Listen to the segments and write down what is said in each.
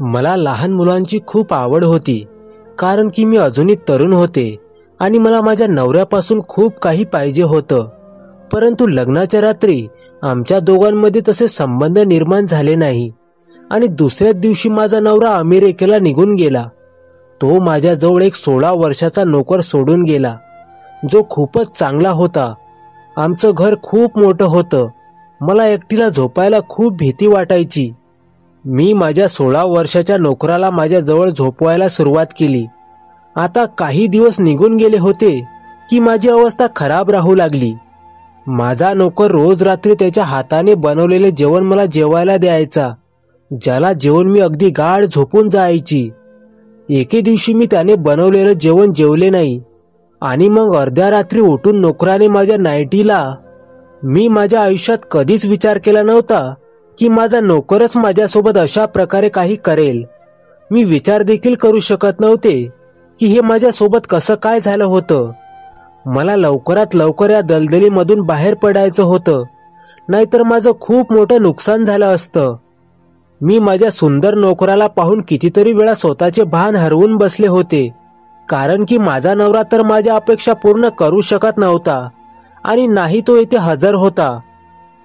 मला लहान मुलांची खूप आवड होती, कारण की मी अजूनही तरुण होते आणि मला माझ्या नवऱ्यापासून खूप काही पाहिजे होतं. परंतु लग्नाच्या रात्री आमच्या दोघांमध्ये तसे संबंध निर्माण झाले नाही आणि दुसऱ्याच दिवशी माझा नवरा अमेरिकेला निघून गेला. तो माझ्याजवळ एक 16 वर्षाचा नोकर सोडून गेला, जो खूपच चांगला होता. आमचं घर खूप मोठं होतं. मला एकटीला झोपायला खूप भीती वाटायची. मी माझ्या 16 वर्षाच्या नोकराला माझ्याजवळ झोपवायला सुरुवात केली. आता काही दिवस निघून गेले होते की माझी अवस्था खराब राहू लागली. माझा नोकर रोज रात्री त्याच्या हाताने बनवलेले जेवण मला जेवायला द्यायचा, ज्याला जेवण मी अगदी गाढ झोपून जायची. एके दिवशी मी त्याने बनवलेलं जेवण जेवले नाही आणि मग अर्ध्या रात्री उठून नोकराने माझ्या नाईटीला. मी माझ्या आयुष्यात कधीच विचार केला नव्हता की माझा नोकरच माझ्यासोबत अशा प्रकारे काही करेल. मी विचार देखील करू शकत नव्हते की हे माझ्यासोबत कसं काय झालं होतं. मला लवकरात लवकर या दलदलीमधून बाहेर पडायचं होतं, नाहीतर माझं खूप मोठं नुकसान झालं असतं. मी माझ्या सुंदर नोकराला पाहून कितीतरी वेळा स्वतःचे भान हरवून बसले होते, कारण की माझा नवरा तर माझ्या अपेक्षा पूर्ण करू शकत नव्हता आणि नाही तो येथे हजर होता.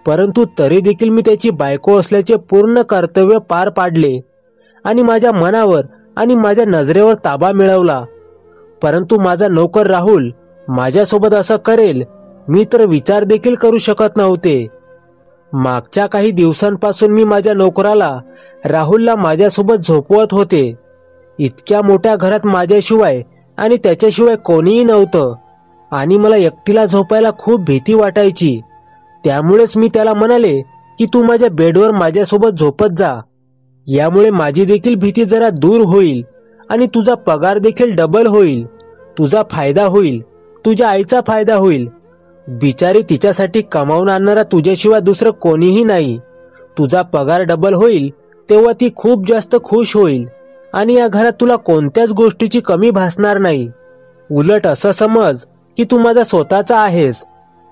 परंतु तरी देखील मी त्याची बायको असल्याचे पूर्ण कर्तव्य पार पाडले आणि माझ्या मनावर आणि माझ्या नजरेवर ताबा मिळवला. परंतु माझा नोकर राहुल माझ्यासोबत असं करेल, मी तर विचार देखील करू शकत नव्हते. मागच्या काही दिवसांपासून मी माझ्या नोकराला राहुलला माझ्यासोबत झोपवत होते. इतक्या मोठ्या घरात माझ्याशिवाय आणि त्याच्याशिवाय कोणीही नव्हतं आणि मला एकटीला झोपायला खूप भीती वाटायची. त्यामुळेच मी त्याला म्हणाले की तू माझ्या बेडवर माझ्यासोबत झोपत जा. यामुळे माझी देखील भीती जरा दूर होईल आणि तुझा पगार देखील डबल होईल. तुझा फायदा होईल, तुझ्या आईचा फायदा होईल. बिचारी तिच्यासाठी कमावून आणणारा तुझ्याशिवाय दुसरं कोणीही नाही. तुझा पगार डबल होईल तेव्हा ती खूप जास्त खुश होईल आणि या घरात तुला कोणत्याच गोष्टीची कमी भासणार नाही. उलट असं समज की तू माझा स्वतःचा आहेस,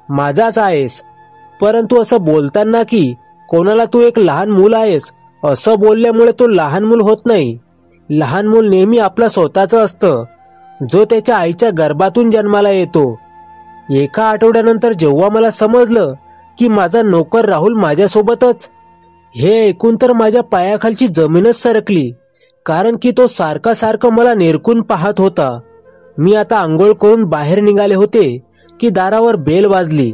माझाच आहेस. परंतु असं बोलताना की कोणाला तू एक लहान मूल आहेस असं बोलल्यामुळे तो लहान मूल होत नाही. लहान मूल नेहमी आपला स्वतःचं असतं, जो त्याच्या आईच्या गर्भातून जन्माला येतो. एका आठवड्यानंतर जेव्हा मला समजलं की माझा नोकर राहुल माझ्यासोबतच, हे ऐकून तर माझ्या पायाखालची जमीनच सरकली, कारण की तो सारखा मला निरखून पाहत होता. मी आता आंघोळ करून बाहेर निघाले होते की दारावर बेल वाजली.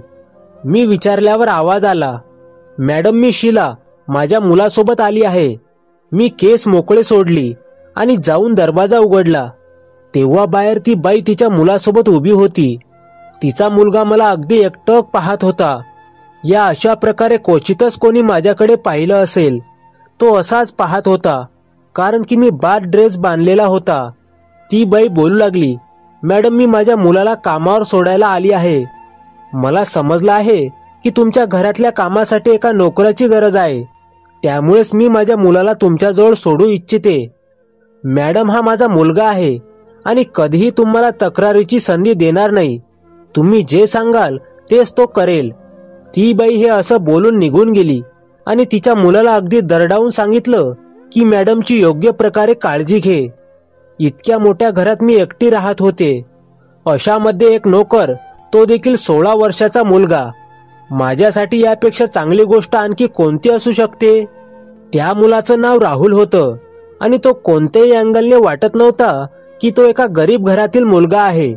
मी विचारल्यावर आवाज आला, मॅडम मी शीला माझ्या मुलासोबत आली आहे. मी केस मोकळे सोडली आणि जाऊन दरवाजा उघडला. तेव्हा बाहेर ती बाई तिच्या मुलासोबत उभी होती. तिचा मुलगा मला अगदी एकटक पाहत होता. या अशा प्रकारे क्वचितच कोणी माझ्याकडे पाहिलं असेल. तो असाच पाहत होता, कारण की मी बाद ड्रेस बांधलेला होता. ती बाई बोलू लागली, मॅडम मी माझ्या मुलाला कामावर सोडायला आली आहे. मला समजलं आहे की तुमच्या घरातल्या कामासाठी एका नोकराची गरज आहे, त्यामुळेच मी माझ्या मुलाला तुमच्याजवळ सोडू इच्छिते. मॅडम हा माझा मुलगा आहे आणि कधीही तुम्हाला तक्रारीची संधी देणार नाही. तुम्ही जे सांगाल तेच तो करेल. ती बाई हे असं बोलून निघून गेली आणि तिच्या मुलाला अगदी दरडावून सांगितलं की मॅडमची योग्य प्रकारे काळजी घे. इतक्या मोठ्या घरात मी एकटी राहत होते. अशामध्ये एक नोकर, तो देखील 16 वर्षाचा मुलगा. माझ्यासाठी यापेक्षा चांगली गोष्ट आणखी कोणती असू शकते. त्या मुलाचं नाव राहुल होतं आणि तो कोणत्याही अँगलने वाटत नव्हता की तो एका गरीब घरातील मुलगा आहे.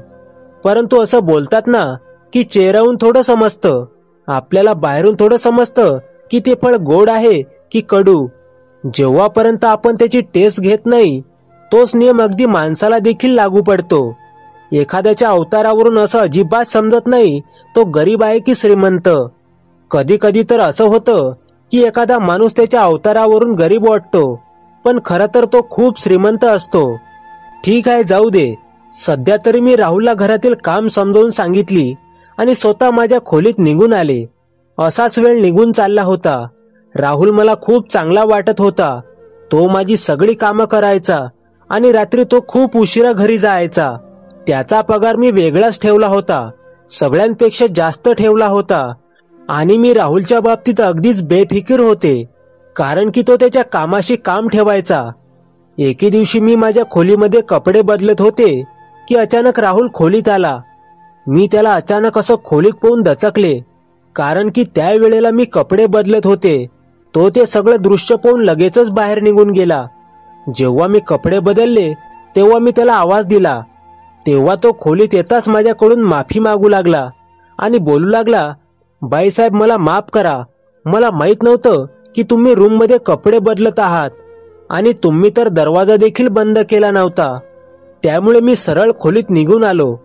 परंतु असं बोलतात ना की चेहऱ्याहून थोडं समजतं, आपल्याला बाहेरून थोडं समजतं की ते फळ गोड आहे की कडू. जेव्हापर्यंत आपण त्याची टेस्ट घेत नाही, तोच नियम अगदी माणसाला देखील लागू पडतो. एखाद्याच्या अवतारावरून असं अजिबात समजत नाही तो गरीब आहे की श्रीमंत. कधी कधी तर असं होतं की एखादा माणूस त्याच्या अवतारावरून गरीब वाटतो, पण खरं तर तो खूप श्रीमंत असतो. ठीक आहे, जाऊ दे. सध्या तरी मी राहुलला घरातील काम समजावून सांगितली आणि स्वतः माझ्या खोलीत निघून आले. असाच वेळ निघून चालला होता. राहुल मला खूप चांगला वाटत होता. तो माझी सगळी कामं करायचा आणि रात्री तो खूप उशिरा घरी जायचा. त्याचा पगार मी वेगळाच ठेवला होता, सगळ्यांपेक्षा जास्त ठेवला होता आणि मी राहुलच्या बाबतीत अगदीच बेफिकीर होते, कारण की तो त्याच्या कामाशी काम ठेवायचा. एके दिवशी मी माझ्या खोलीमध्ये कपडे बदलत होते की अचानक राहुल खोलीत आला. मी त्याला अचानक असं खोलीत पाहून दचकले, कारण की त्यावेळेला मी कपडे बदलत होते. तो ते सगळं दृश्य पाहून लगेचच बाहेर निघून गेला. जेव्हा मी कपडे बदलले तेव्हा मी त्याला आवाज दिला. तेव्हा तो खोलीत येताच माझ्याकडून माफी मागू लागला आणि बोलू लागला, बाईसाहेब मला माफ करा, मला माहित नव्हतं की तुम्ही रूममध्ये कपडे बदलत आहात आणि तुम्ही तर दरवाजा देखील बंद केला नव्हता, त्यामुळे मी सरळ खोलीत निघून आलो.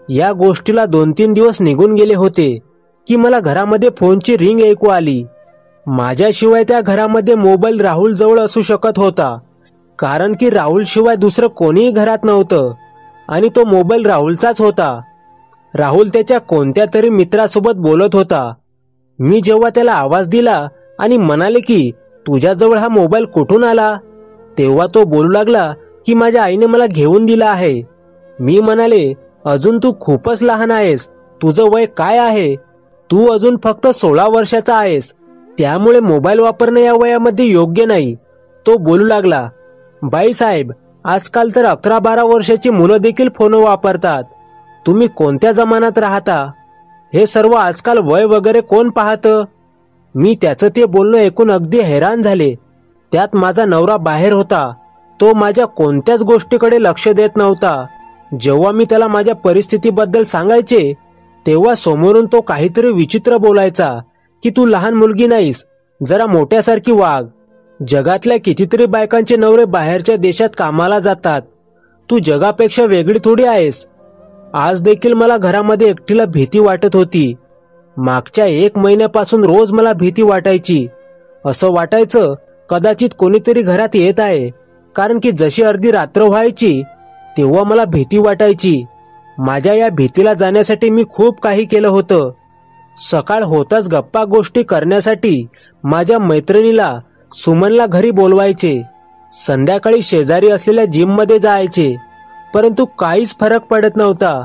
या गोष्टीला 2-3 दिवस निघून गेले होते की मला घरामध्ये फोनची रिंग ऐकू आली. माझ्याशिवाय त्या घरामध्ये मोबाईल राहुल जवळ असू शकत होता, कारण की राहुल शिवाय दुसरं कोणीही घरात नव्हतं आणि तो मोबाईल राहुलचाच होता. राहुल त्याच्या कोणत्या तरी मित्रासोबत बोलत होता. मी जेव्हा त्याला आवाज दिला आणि म्हणाले की तुझ्याजवळ हा मोबाईल कुठून आला, तेव्हा तो बोलू लागला की माझ्या आईने मला घेऊन दिला आहे. मी म्हणाले, अजून तू खूपच लहान आहेस, तुझं वय काय आहे, तू अजून फक्त 16 वर्षाचा आहेस, त्यामुळे मोबाईल वापरणं या वयामध्ये योग्य नाही. तो बोलू लागला, बाईसाहेब आजकाल तर 11-12 वर्षाची मुलं देखील फोन वापरतात, तुम्ही कोणत्या जमान्यात राहता, हे सर्व आजकाल वय वगैरे कोण पाहतं. मी त्याचं ते बोलणं ऐकून अगदी हैराण झाले. त्यात माझा नवरा बाहेर होता, तो माझ्या कोणत्याच गोष्टीकडे लक्ष देत नव्हता. जेव्हा मी त्याला माझ्या परिस्थितीबद्दल सांगायचे तेव्हा समोरून तो काहीतरी विचित्र बोलायचा की तू लहान मुलगी नाहीस, जरा मोठ्यासारखी वाग, जगातल्या कितीतरी बायकांचे नवरे बाहेरच्या देशात कामाला जातात, तू जगापेक्षा वेगळी थोडी आहेस. आज देखील मला घरामध्ये एकटीला भीती वाटत होती. मागच्या 1 महिन्यापासून रोज मला भीती वाटायची. असं वाटायचं कदाचित कोणीतरी घरात येत आहे, कारण की जशी अर्धी रात्र व्हायची तेव्हा मला भीती वाटायची. माझ्या या भीतीला जाण्यासाठी मी खूप काही केलं होतं. सकाळ होताच गप्पा गोष्टी करण्यासाठी माझ्या मैत्रिणीला सुमनला घरी बोलवायचे. संध्याकाळी शेजारी असलेल्या जिममध्ये जायचे, परंतु काहीच फरक पडत नव्हता.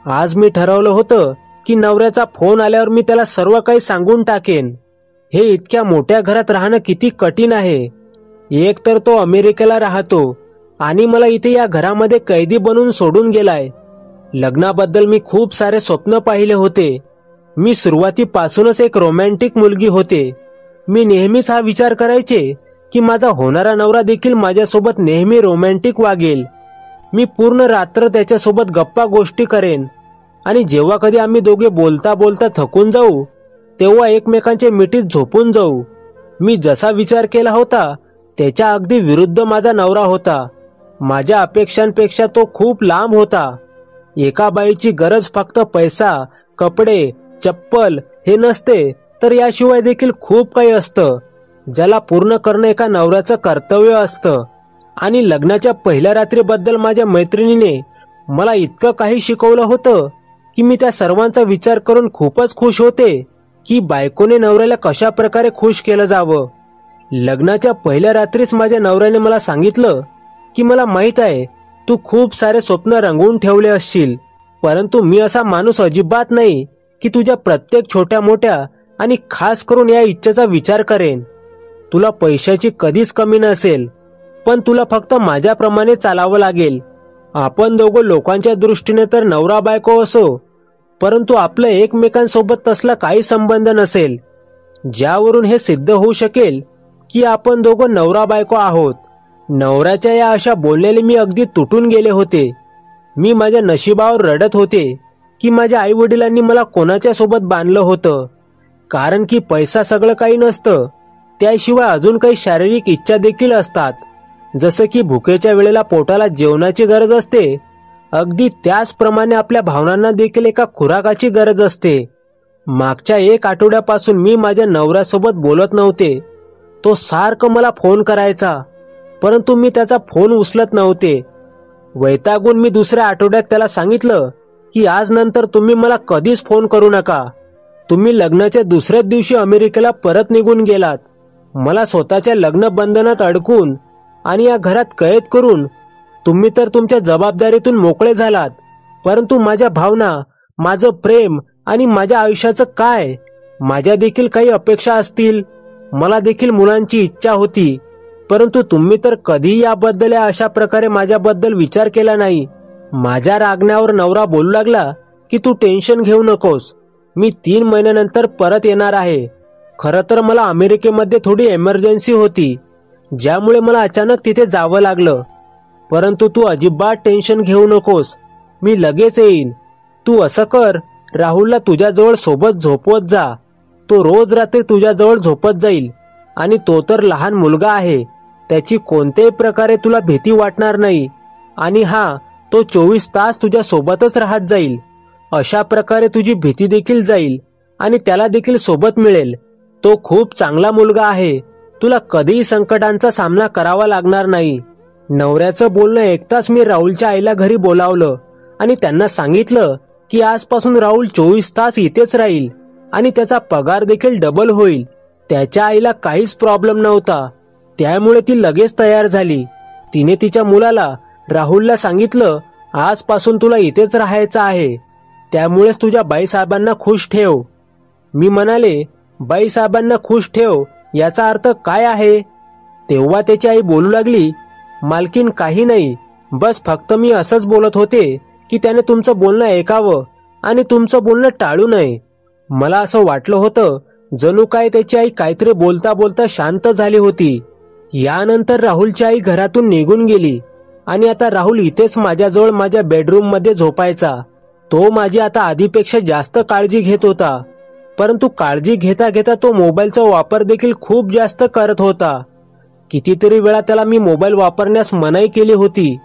आज मी ठरवलं होतं की नवऱ्याचा फोन आल्यावर मी त्याला सर्व काही सांगून टाकेन. हे इतक्या मोठ्या घरात राहणं किती कठीण आहे. एक तर तो अमेरिकेला राहतो आणि मला इथे या घरामध्ये कैदी बनवून सोडून गेलाय. लग्नाबद्दल मी खूप सारे स्वप्न पाहिले होते. मी सुरुवातीपासूनच एक रोमॅन्टिक मुलगी होते. मी नेहमीच हा विचार करायचे की माझा होणारा नवरा देखील माझ्यासोबत नेहमी रोमॅन्टिक वागेल. मी पूर्ण रात्र त्याच्यासोबत गप्पा गोष्टी करेन आणि जेव्हा कधी आम्ही दोघे बोलता बोलता थकून जाऊ तेव्हा एकमेकांच्या मिठीत झोपून जाऊ. मी जसा विचार केला होता त्याच्या अगदी विरुद्ध माझा नवरा होता. माझ्या अपेक्षांपेक्षा तो खूप लांब होता. एका बाईची गरज फक्त पैसा, कपडे, चप्पल हे नसते, तर याशिवाय देखील खूप काही असतं, ज्याला पूर्ण करणं एका नवऱ्याचं कर्तव्य असतं. आणि लग्नाच्या पहिल्या रात्रीबद्दल माझ्या मैत्रिणीने मला इतकं काही शिकवलं होतं की मी त्या सर्वांचा विचार करून खूपच खुश होते की बायकोने नवऱ्याला कशा प्रकारे खुश केलं जावं. लग्नाच्या पहिल्या रात्रीच माझ्या नवऱ्याने मला सांगितलं की मला माहित आहे तू खूप सारे स्वप्न रंगवून ठेवले असशील, परंतु मी असा माणूस अजिबात नाही की तुझ्या प्रत्येक छोट्या मोठ्या आणि खास करून या इच्छेचा विचार करेन. तुला पैशाची कधीच कमी नसेल, पण तुला फक्त माझ्याप्रमाणे चालावं लागेल. आपण दोघं लोकांच्या दृष्टीने तर नवरा बायको असो, परंतु आपलं एकमेकांसोबत तसला काही संबंध नसेल ज्यावरून हे सिद्ध होऊ शकेल की आपण दोघं नवरा बायको आहोत. नवऱ्याच्या या अशा बोलण्याने मी अगदी तुटून गेले होते. मी माझ्या नशिबावर रडत होते की माझ्या आई वडिलांनी मला कोणाच्या सोबत बांधलं होतं, कारण की पैसा सगळं काही नसतं, त्याशिवाय अजून काही शारीरिक इच्छा देखील असतात. जसं की भुकेच्या वेळेला पोटाला जेवणाची गरज असते, अगदी त्याचप्रमाणे आपल्या भावनांना देखील एका खुराकाची गरज असते. मागच्या 1 आठवड्यापासून मी माझ्या नवऱ्यासोबत बोलत नव्हते. तो सारखं मला फोन करायचा, परंतु मी त्याचा फोन उचलत नव्हते. वैतागून मी दुसऱ्या आठवड्यात त्याला सांगितलं की आज नंतर तुम्ही मला कधीच फोन करू नका. तुम्ही लग्नाच्या दुसऱ्याच दिवशी अमेरिकेला परत निघून गेलात. मला स्वतःच्या लग्न बंधनात अडकून आणि या घरात कैद करून तुम्ही तर तुमच्या जबाबदारीतून मोकळे झालात, परंतु माझ्या भावना, माझं प्रेम आणि माझ्या आयुष्याचं काय? माझ्या देखील काही अपेक्षा असतील. मला देखील मुलांची इच्छा होती, परंतु तुम्ही तर कधी याबद्दल अशा प्रकारे माझ्याबद्दल विचार केला नाही. माझ्या रागण्यावर नवरा बोलू लागला की तू टेन्शन घेऊ नकोस, मी 3 महिन्यानंतर परत येणार आहे. खरं तर मला अमेरिकेमध्ये थोडी एमर्जन्सी होती, ज्यामुळे मला अचानक तिथे जावं लागलं. परंतु तू अजिबात टेन्शन घेऊ नकोस, मी लगेच येईन. तू असं कर, राहुलला तुझ्याजवळ सोबत झोपवत जा. तो रोज रात्री तुझ्याजवळ झोपत जाईल आणि तो तर लहान मुलगा आहे, त्याची कोणत्याही प्रकारे तुला भीती वाटणार नाही. आणि तो 24 तास तुझ्या सोबतच राहत जाईल. अशा प्रकारे तुझी भीती देखील जाईल आणि त्याला देखील सोबत मिळेल. तो खूप चांगला मुलगा आहे, तुला कधीही संकटांचा सामना करावा लागणार नाही. नवऱ्याचं बोलणं ऐकताच मी राहुलच्या आईला घरी बोलावलं आणि त्यांना सांगितलं की आजपासून राहुल 24 तास इथेच राहील आणि त्याचा पगार देखील डबल होईल. त्याच्या आईला काहीच प्रॉब्लेम नव्हता, त्यामुळे ती लगेच तयार झाली. तिने तिच्या मुलाला राहुलला सांगितलं, आजपासून तुला इथेच राहायचं आहे, त्यामुळेच तुझ्या बाईसाहेबांना खुश ठेव. मी म्हणाले, बाईसाहेबांना खुश ठेव याचा अर्थ काय आहे? तेव्हा त्याची आई बोलू लागली, मालकीन काही नाही, बस फक्त मी असंच बोलत होते की त्याने तुमचं बोलणं ऐकावं आणि तुमचं बोलणं टाळू नये. मला असं वाटलं होतं जणू काय त्याची आई काहीतरी बोलता बोलता शांत झाली होती. यानंतर राहुलची आई घरातून निघून गेली आणि आता राहुल इथेच माझ्याजवळ माझ्या बेडरूम मध्ये झोपायचा. तो माझी आता आधीपेक्षा जास्त काळजी घेत होता, परंतु काळजी घेता घेता तो मोबाईलचा वापर देखील खूप जास्त करत होता. कितीतरी वेळा त्याला मी मोबाईल वापरण्यास मनाई केली होती.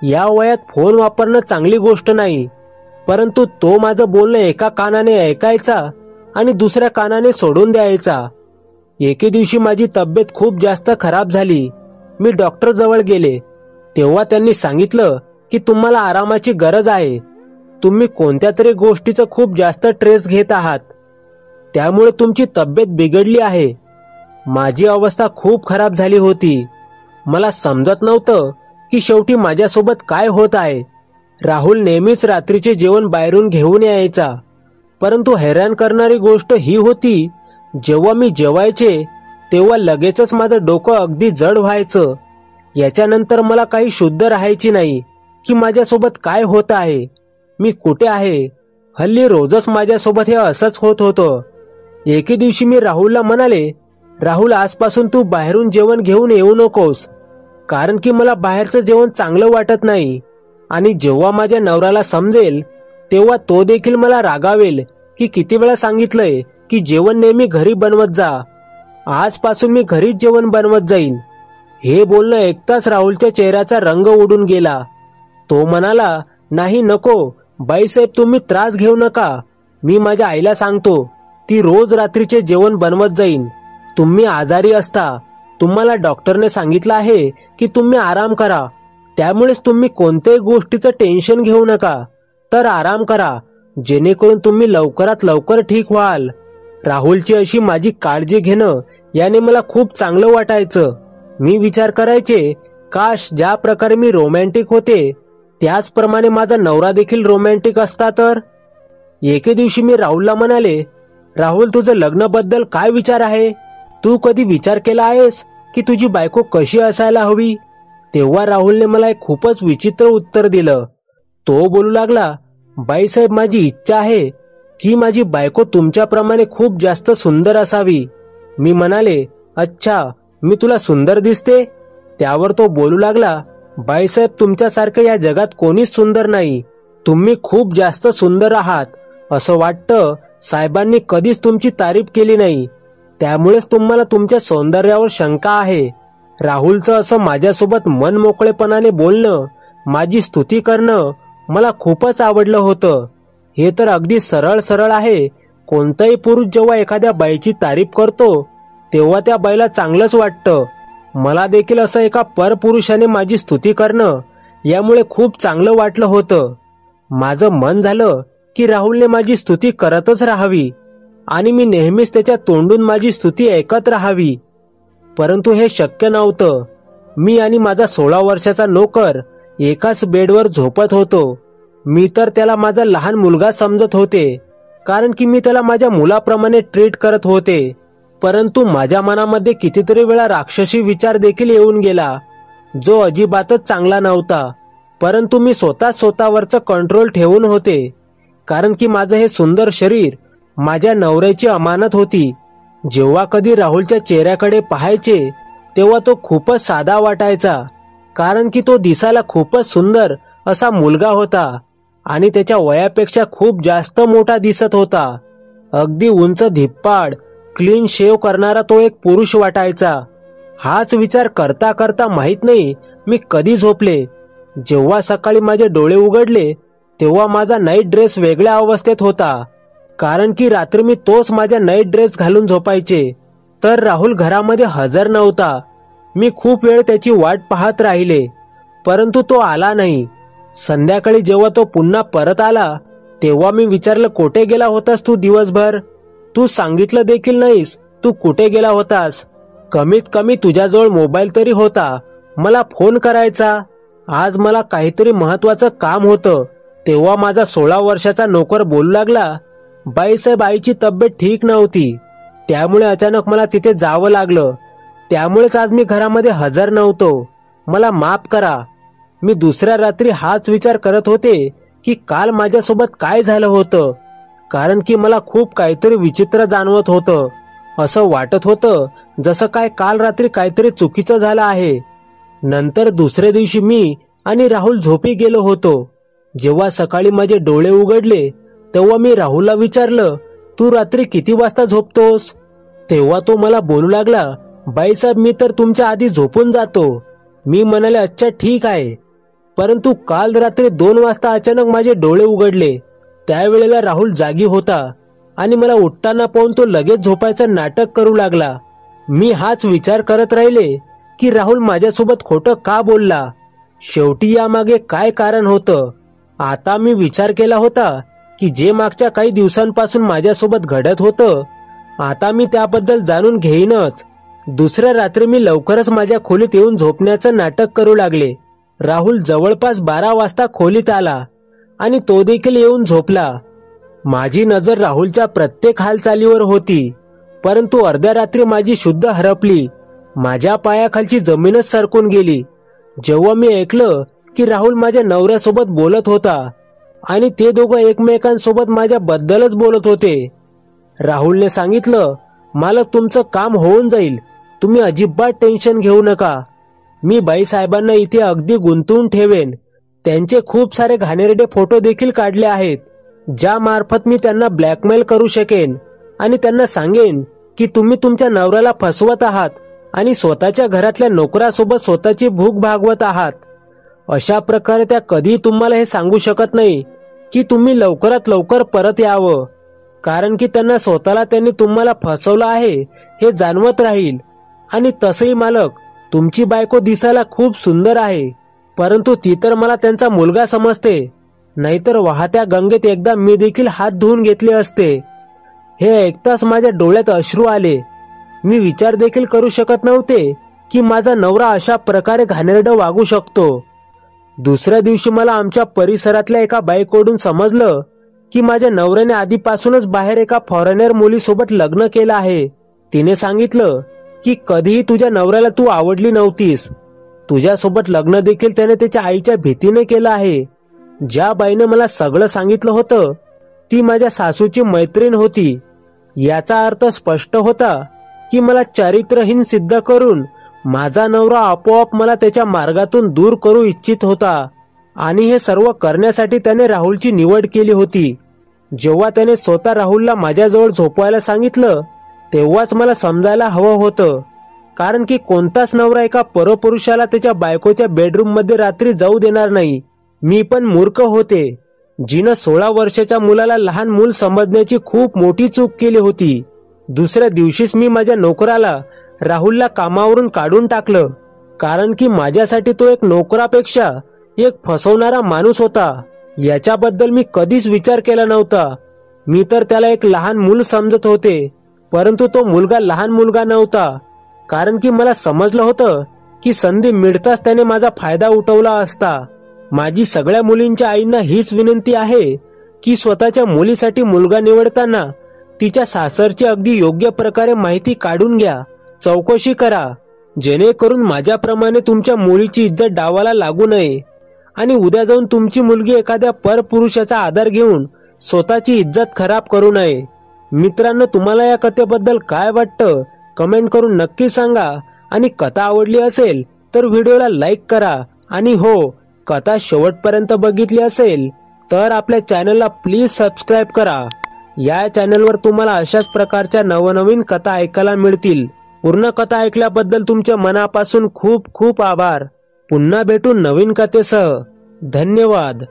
या वयात फोन वापरणं चांगली गोष्ट नाही, परंतु तो माझं बोलणं एका कानाने ऐकायचा आणि दुसऱ्या कानाने सोडून द्यायचा. एके दिवशी माझी तब्येत खूप जास्त खराब झाली. मी डॉक्टर जवळ गेले तेव्हा त्यांनी सांगितलं की तुम्हाला आरामाची गरज आहे. तुम्ही कोणत्या तरी गोष्टीचं खूप जास्त स्ट्रेस घेत आहात, त्यामुळे तुमची तब्येत बिघडली आहे. माझी अवस्था खूप खराब झाली होती. मला समजत नव्हतं की शेवटी माझ्यासोबत काय होत आहे. राहुल नेहमीच रात्रीचे जेवण बाहेरून घेऊन यायचा, परंतु हैराण करणारी गोष्ट ही होती, जेव्हा मी जेवायचे तेव्हा लगेचच माझं डोकं अगदी जड व्हायचं. याच्यानंतर मला काही शुद्ध राहायची नाही की माझ्यासोबत काय होत आहे, मी कुठे आहे. हल्ली रोजच माझ्यासोबत हे असंच होत होतं. एके दिवशी मी राहुलला म्हणाले, राहुल आजपासून तू बाहेरून जेवण घेऊन येऊ नकोस, कारण की मला बाहेरचं जेवण चांगलं वाटत नाही. आणि जेव्हा माझ्या नवऱ्याला समजेल तेव्हा तो देखील मला रागावेल की किती वेळा सांगितलंय की जेवण नेहमी घरी बनवत जा. आजपासून मी घरीच जेवण बनवत जाईन. हे बोलणं ऐकताच राहुलच्या चेहऱ्याचा रंग उडून गेला. तो म्हणाला, नाही नको बाईसाहेब, तुम्ही त्रास घेऊ नका. मी माझ्या आईला सांगतो, ती रोज रात्रीचे जेवण बनवत जाईन. तुम्ही आजारी असता, तुम्हाला डॉक्टरने सांगितलं आहे की तुम्ही आराम करा, त्यामुळेच तुम्ही कोणत्याही गोष्टीचं टेन्शन घेऊ नका. तर आराम करा, जेणेकरून तुम्ही लवकरात लवकर ठीक व्हाल. राहुलची अशी माझी काळजी घेणं याने मला खूप चांगलं वाटायचं. मी विचार करायचे, काश ज्या प्रकारे मी रोमॅन्टिक होते त्याचप्रमाणे माझा नवरा देखील रोमॅन्टिक असता तर. एके दिवशी मी राहुलला म्हणाले, राहुल तुझं लग्नाबद्दल काय विचार आहे? तू कधी विचार केला आहेस की तुझी बायको कशी असायला हवी? तेव्हा राहुलने मला एक खूपच विचित्र उत्तर दिलं. तो बोलू लागला, बाईसाहेब, माझी इच्छा आहे की माझी बायको तुमच्याप्रमाणे खूप जास्त सुंदर असावी. मी म्हणाले, अच्छा, मी तुला सुंदर दिसते? त्यावर तो बोलू लागला, बाईसाहेब, तुमच्यासारखं या जगात कोणीच सुंदर नाही. तुम्ही खूप जास्त सुंदर आहात. असं वाटतं साहेबांनी कधीच तुमची तारीफ केली नाही, त्यामुळेच तुम्हाला तुमच्या सौंदर्यावर शंका आहे. राहुलचं असं माझ्यासोबत मन मोकळेपणाने बोलणं, माझी स्तुती करणं मला खूपच आवडलं होतं. हे तर अगदी सरळ सरळ आहे. कोणताही पुरुष जेव्हा एखाद्या बाईची तारीफ करतो तेव्हा त्या बाईला चांगलंच वाटतं. मला देखील असं एका परपुरुषाने माझी स्तुती करणं यामुळे खूप चांगलं वाटलं होतं. माझं मन झालं की राहुलने माझी स्तुती करतच राहावी आणि मी नेहमीच त्याच्या तोंडून माझी स्तुती ऐकत राहावी. परंतु हे शक्य नव्हतं. मी आणि माझा 16 वर्षाचा नोकर एकाच बेडवर झोपत होतो. मी तर त्याला माझा लहान मुलगा समजत होते, कारण की मी त्याला माझ्या मुलाप्रमाणे ट्रीट करत होते. परंतु माझ्या मनामध्ये कितीतरी वेळा राक्षसी विचार देखील येऊन गेला, जो अजिबातच चांगला नव्हता. परंतु मी स्वतःवरचं कंट्रोल ठेवून होते, कारण की माझं हे सुंदर शरीर माझ्या नवऱ्याची अमानत होती. जेव्हा कधी राहुलच्या चेहऱ्याकडे पाहायचे तेव्हा तो खूपच साधा वाटायचा, कारण की तो दिसायला खूपच सुंदर असा मुलगा होता आणि त्याच्या वयापेक्षा खूप जास्त मोठा दिसत होता. अगदी उंच धिप्पाड, क्लीन शेव करणारा तो एक पुरुष वाटायचा. हाच विचार करता करता माहित नाही मी कधी झोपले. जेव्हा सकाळी माझे डोळे उघडले तेव्हा माझा नाईट ड्रेस वेगळ्या अवस्थेत होता, कारण की रात्री मी तोच माझा नाईट ड्रेस घालून झोपायचे. तर राहुल घरामध्ये हजर नव्हता. मी खूप वेळ त्याची वाट पाहत राहिले, परंतु तो आला नाही. संध्याकाळी जेव्हा तो पुन्हा परत आला तेव्हा मी विचारलं, कुठे गेला होतास तू दिवसभर? तू सांगितलं देखील नाहीस तू कुठे गेला होतास. कमीत कमी तुझ्याजवळ मोबाईल तरी होता, मला फोन करायचा. आज मला काहीतरी महत्वाचं काम होतं. तेव्हा माझा 16 वर्षाचा नोकर बोलू लागला, बाईसाहेब आईची तब्येत ठीक नव्हती, त्यामुळे अचानक मला तिथे जावं लागलं. त्यामुळेच आज मी घरामध्ये हजर नव्हतो, मला माफ करा. मी दुसऱ्या रात्री हाच विचार करत होते की काल माझ्यासोबत काय झालं होतं, कारण की मला खूप काहीतरी विचित्र जाणवत होतं. असं वाटत होतं जसं काय काल रात्री काहीतरी चुकीचं झालं आहे. नंतर दुसऱ्या दिवशी मी आणि राहुल झोपी गेलो होतो. जेव्हा सकाळी माझे डोळे उघडले तेव्हा मी राहुलला विचारलं, तू रात्री किती वाजता झोपतोस? तेव्हा तो मला बोलू लागला, बाईसाहेब मी तर तुमच्या आधी झोपून जातो. मी म्हणाले, अच्छा ठीक आहे. परंतु काल रात्री 2 वाजता अचानक माझे डोळे उघडले. त्यावेळेला राहुल जागी होता आणि मला उठताना पाहून तो लगेच झोपायचं नाटक करू लागला. मी हाच विचार करत राहिले की राहुल माझ्यासोबत खोटं का बोलला. शेवटी यामागे काय कारण होतं. आता मी विचार केला होता की जे मागच्या काही दिवसांपासून माझ्यासोबत घडत होतं, आता मी त्याबद्दल जाणून घेईनच. दुसऱ्या रात्री मी लवकरच माझ्या खोलीत येऊन झोपण्याचं नाटक करू लागले. राहुल जवळपास 12 वाजता खोलीत आला आणि तो देखील येऊन झोपला. माझी नजर राहुलच्या प्रत्येक हालचालीवर होती, परंतु अर्ध्या रात्री माझी शुद्ध हरपली. माझ्या पायाखालची जमीनच सरकून गेली जेव्हा मी ऐकलं की राहुल माझ्या नवऱ्यासोबत बोलत होता आणि ते दोघं एकमेकांसोबत माझ्या बद्दलच बोलत होते. राहुलने सांगितलं, मालक तुमचं काम होऊन जाईल, तुम्ही अजिबात टेन्शन घेऊ नका. मी बाईसाहेबांना इथे अगदी गुंतवून ठेवेन. त्यांचे खूप सारे घाणेरडे फोटो देखील काढले आहेत, ज्या मार्फत मी त्यांना ब्लॅकमेल करू शकेन आणि त्यांना सांगेन की तुम्ही तुमच्या नवऱ्याला फसवत आहात आणि स्वतःच्या घरातल्या नोकरासोबत स्वतःची भूक भागवत आहात. अशा प्रकारे त्या कधी तुम्हाला हे सांगू शकत नाही की तुम्ही लवकरात लवकर परत यावं, कारण की त्यांना स्वतःला त्यांनी तुम्हाला फसवलं आहे हे जाणवत राहील. आणि तसंही मालक, तुमची बायको दिसायला खूप सुंदर आहे, परंतु ती तर मला त्यांचा मुलगा समजते, नाहीतर वाहत्या गंगेत एकदा मी देखील हात धुवून घेतले असते. हे ऐकताच माझ्या डोळ्यात अश्रू आले. मी विचार देखील करू शकत नव्हते की माझा नवरा अशा प्रकारे घाणेरडं वागू शकतो. दुसऱ्या दिवशी मला आमच्या परिसरातल्या एका बाईकडून समजलं की माझ्या नवऱ्याने आधीपासूनच बाहेर एका फॉरेनर मुलीसोबत लग्न केलं आहे. तिने सांगितलं की कधीही तुझ्या नवऱ्याला तू आवडली नव्हतीस. तुझ्यासोबत लग्न देखील त्याने त्याच्या आईच्या भीतीने केलं आहे. ज्या बाईने मला सगळं सांगितलं होतं ती माझ्या सासूची मैत्रीण होती. याचा अर्थ स्पष्ट होता की मला चारित्र्यहीन सिद्ध करून माझा नवरा आपोआप मला त्याच्या मार्गातून दूर करू इच्छित होता. आणि हे सर्व करण्यासाठी त्याने राहुलची निवड केली होती. जेव्हा त्याने स्वतः राहुलला माझ्याजवळ झोपवायला सांगितलं तेव्हाच मला समजायला हवं होतं, कारण की कोणताच नवरा एका परपुरुषाला त्याच्या बायकोच्या बेडरूम मध्ये रात्री जाऊ देणार नाही. मी पण मूर्ख होते, जिनं 16 वर्षाच्या मुलाला लहान मूल समजण्याची खूप मोठी चूक केली होती. दुसऱ्या दिवशीच मी माझ्या नोकराला राहुलला कामावरून काढून टाकलं, कारण की माझ्यासाठी तो एक नोकरापेक्षा एक फसवणारा माणूस होता. याच्याबद्दल मी कधीच विचार केला नव्हता. मी तर त्याला एक लहान मूल समजत होते, परंतु तो मुलगा लहान मुलगा नव्हता, कारण की मला समजलं होतं की संधी मिळताच त्याने माझा फायदा उठवला असता. माझी सगळ्या मुलींच्या आईंना हीच विनंती आहे की स्वतःच्या मुलीसाठी मुलगा निवडताना तिच्या सासरची अगदी योग्य प्रकारे माहिती काढून घ्या, चौकशी करा, जेणेकरून माझ्याप्रमाणे तुमच्या मुलीची इज्जत डावाला लागू नये आणि उद्या जाऊन तुमची मुलगी एखाद्या परपुरुषाचा आधार घेऊन स्वतःची इज्जत खराब करू नये. मित्रांनो, तुम्हाला या कथेबद्दल काय वाटतं कमेंट करून नक्की सांगा आणि कथा आवडली असेल तर व्हिडिओला लाईक करा आणि हो, कथा शेवटपर्यंत बघितली असेल तर आपल्या चॅनलला प्लीज सबस्क्राईब करा. या चॅनलवर तुम्हाला अशाच प्रकारच्या नवनवीन कथा ऐकायला मिळतील. पूर्ण कथा ऐकल्याबद्दल तुमच्या मनापासून खूप खूप आभार. पुन्हा भेटू नवीन कथेसह. धन्यवाद.